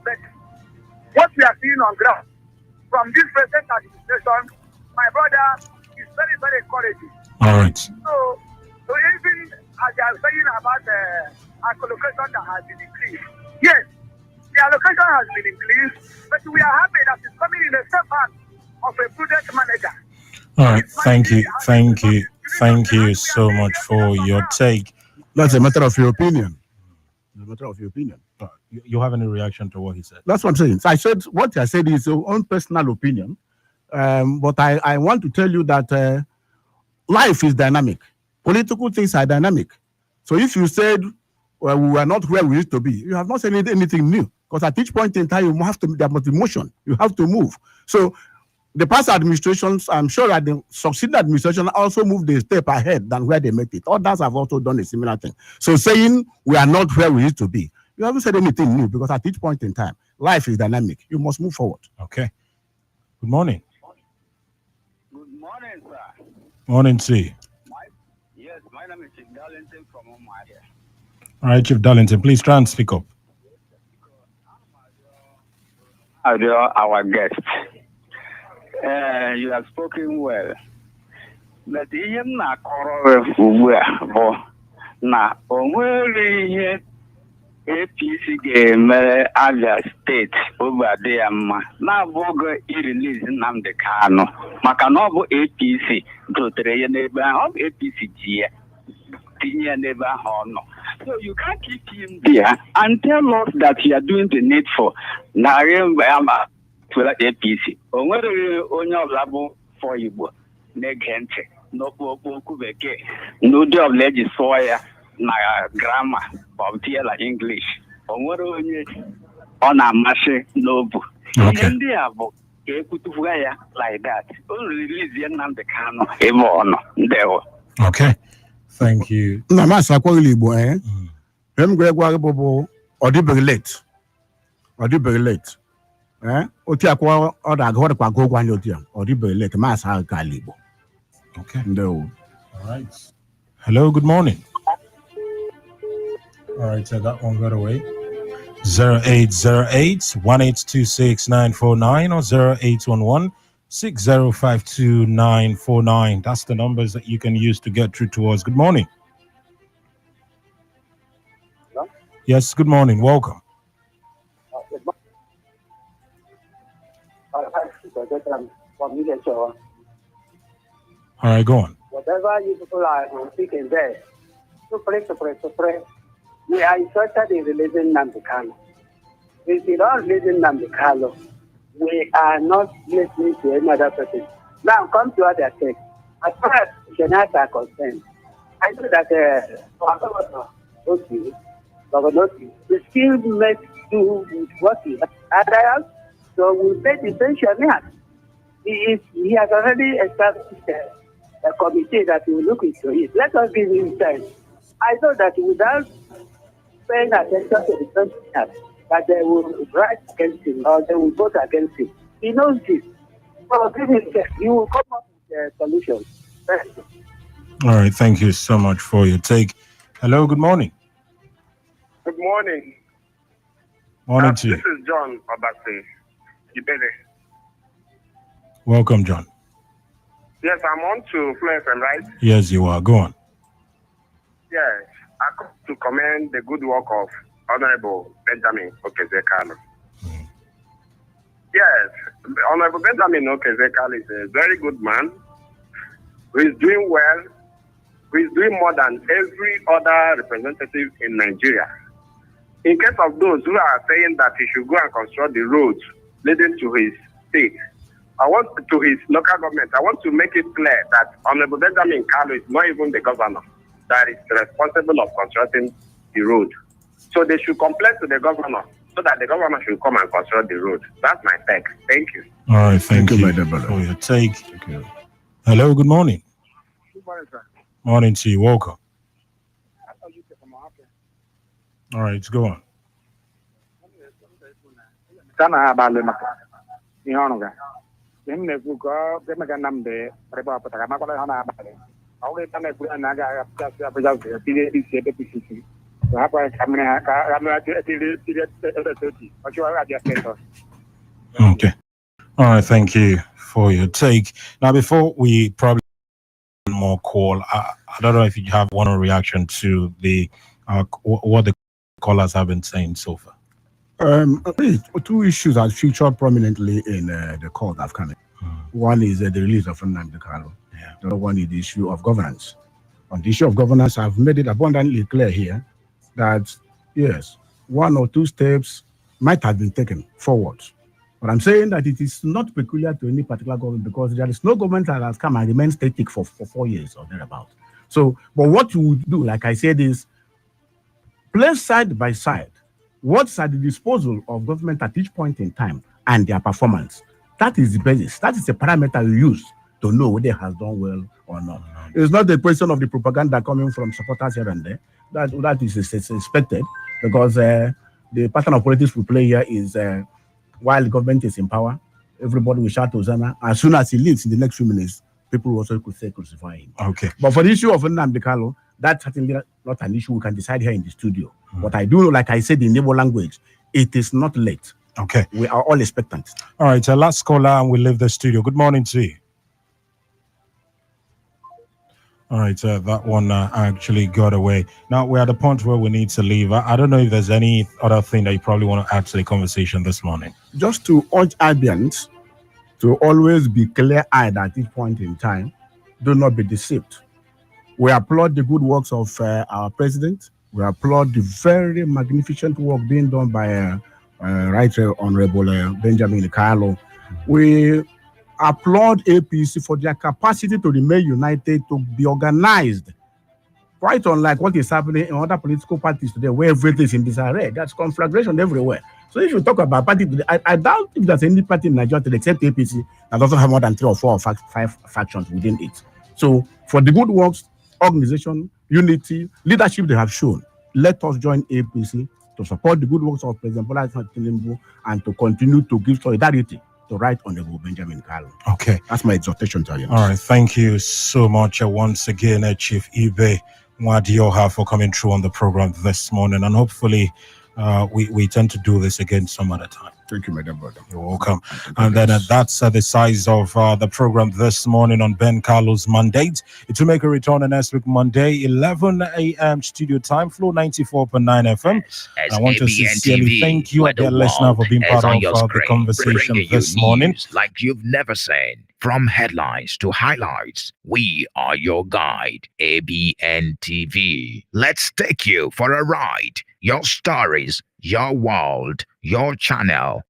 But what we are seeing on ground from this present administration, my brother, is very, very encouraging. All right. So even as they are saying about the allocation that has been increased, yes, the allocation has been increased, but we are happy that it's coming in the safe hand of a prudent manager. All right. Thank you so much for your take. That's a matter of your opinion. It's a matter of your opinion. You have any reaction to what he said? That's what I'm saying. So I said what I said is your own personal opinion. But I want to tell you that life is dynamic. Political things are dynamic. So if you said, well, we were not where we used to be, you have not said anything new. Because at each point in time, there must be motion. You have to move. So the past administrations, I'm sure that the succeeding administration also moved a step ahead than where they met it. Others have also done a similar thing. So saying we are not where we used to be, you haven't said anything new, because at each point in time, life is dynamic. You must move forward. Okay. Good morning. Good morning, sir. Morning, C. Yes, my name is Chief Darlington from Umuahia. All right, Chief Darlington, please try and speak up. Our guest. You have spoken well. But even na koro ubu na onwere APC ga-emere Abia State obade ya mma na-abụghị irelease Nnamdi Kanu maka na ọ bụ APC dotere ya n'ebe ahụ, ọ bụ APC ji ya tinye ya n'ebe ahụ ọ nọ. So you can't keep him there and tell us that you are doing the needful. Narị mgbe ama twela APC onwere onye ọbụla bụ for Igbo na-ege ntị n'okwu okwu bekee n'ụdị ọbụla eji sụọ ya na grama ọ bụ la English onwere onye ọ na-amasị n'obu. Ihe ndị a bụ ka ekwutufuga ya like that. O release Nnamdi Kanu ebe ọ nọ. Ndewo. Okay. Thank you. Na masa kwa Igbo Hem gwa bobo ọdịbeghị late. Ọdịbeghị late. Oti akwa ọ da-agụ kwa gụgwa anyị oti ya. Ọdịbeghị late masa ka Igbo. Okay. Ndewo. All right. Hello, good morning. All right, so that one got away. 0808-1826-949 or 0811-6052-949. That's the numbers that you can use to get through to us. Good morning. Hello? Yes, good morning. Welcome. All right, go on. Whatever you people are speaking there, to pray. We are interested in releasing Nnamdi Kanu. If we don't release Nnamdi Kanu, we are not listening to any other person. Now, come to other things. As far as Senate are concerned, I know that Governor we still make do with what he has, so we pay the pension now. He has already established a committee that will look into it. Let us give him time. I know that without paying attention to the pensioners, that they will write against him or they will vote against him. He knows this. So give him time. He will come up with a solution. All right, thank you so much for your take. Hello, good morning. Good morning. Morning to you. This is John Obasi. Ibele. Welcome, John. Yes, I'm on to Fluent FM, right? Yes, you are. Go on. Yes, I come to commend the good work of Honorable Benjamin Okezekalo. Yes, Honorable Benjamin Okezekalo is a very good man who is doing well, who is doing more than every other representative in Nigeria. In case of those who are saying that he should go and construct the roads leading to his state, to his local government, I want to make it clear that Honorable Benjamin Kalu is not even the governor that is responsible of constructing the road. So they should complain to the governor so that the government should come and construct the road. That's my take. Thank you. All right, thank you my dear brother. for your take. Thank you. Hello, good morning. Good morning, sir. Morning to you. Welcome. All right, go on. Sana abalị maka ihe ọrụ ga ihe m na-ekwu ka ọ ga-emega na mbe rịba ọpụta ka makwara ihe na-abalị ọ bụrụ ịta na-ekwu ya na aga agapụchasị apụchasị ya tinye isi ebe pcc ka ha kwara ka mmiri ha ka ha mmiri tiri eti ọchịwa abịa status. Okay. All right, thank you for your take. Now, before we probably more call, I don't know if you have one reaction to the what the callers have been saying so far. Two issues that feature prominently in the call that have come in. One is the release of Nnamdi Kanu. The other one is the issue of governance. On the issue of governance, I've made it abundantly clear here that, yes, one or two steps might have been taken forward. But I'm saying that it is not peculiar to any particular government because there is no government that has come and remained static for 4 years or thereabout. So, but what you would do, like I said, is place side by side what's at the disposal of government at each point in time and their performance. That is the basis. That is the parameter you use to know whether it has done well or not. It's not the question of the propaganda coming from supporters here and there. That is expected because the pattern of politics we play here is while the government is in power, everybody will shout Hosanna. As soon as he leaves in the next few minutes, people also could say crucify him. Okay. But for the issue of Nnamdi Kanu, that's certainly not an issue we can decide here in the studio. But I do know, like I said in Igbo language, it is not late. Okay. We are all expectant. All right, last caller and we leave the studio. Good morning to you. All right, that one actually got away. Now we're at the point where we need to leave. I don't know if there's any other thing that you probably want to add to the conversation this morning. Just to urge Abians to always be clear-eyed at each point in time. Do not be deceived. We applaud the good works of our president. We applaud the very magnificent work being done by Right Honorable Benjamin Kalu. We applaud APC for their capacity to remain united, to be organized. Quite unlike what is happening in other political parties today, where everything is in disarray. There's conflagration everywhere. So if you talk about party today, I doubt if there's any party in Nigeria today, except APC, that doesn't have more than 3 or 4 or 5 factions within it. So for the good works, organization, unity, leadership they have shown, let us join APC to support the good works of President Bola Tinubu and to continue to give solidarity to Right Honorable Benjamin Kalu. Okay. That's my exhortation to you. All right. Thank you so much once again, Chief Ibe Nwadioha, for coming through on the program this morning. And hopefully we tend to do this again some other time. Thank you, madam brother. You're welcome. And then that's the size of the program this morning on Ben Kalu'S Mandate. It will make a return on next week, Monday, 11 a.m. studio time, Flow 94.9 FM. I want to sincerely thank you, dear listener, for being part of the conversation this morning. Like you've never seen. From headlines to highlights, we are your guide, ABN TV. Let's take you for a ride. Your stories, your world, your channel.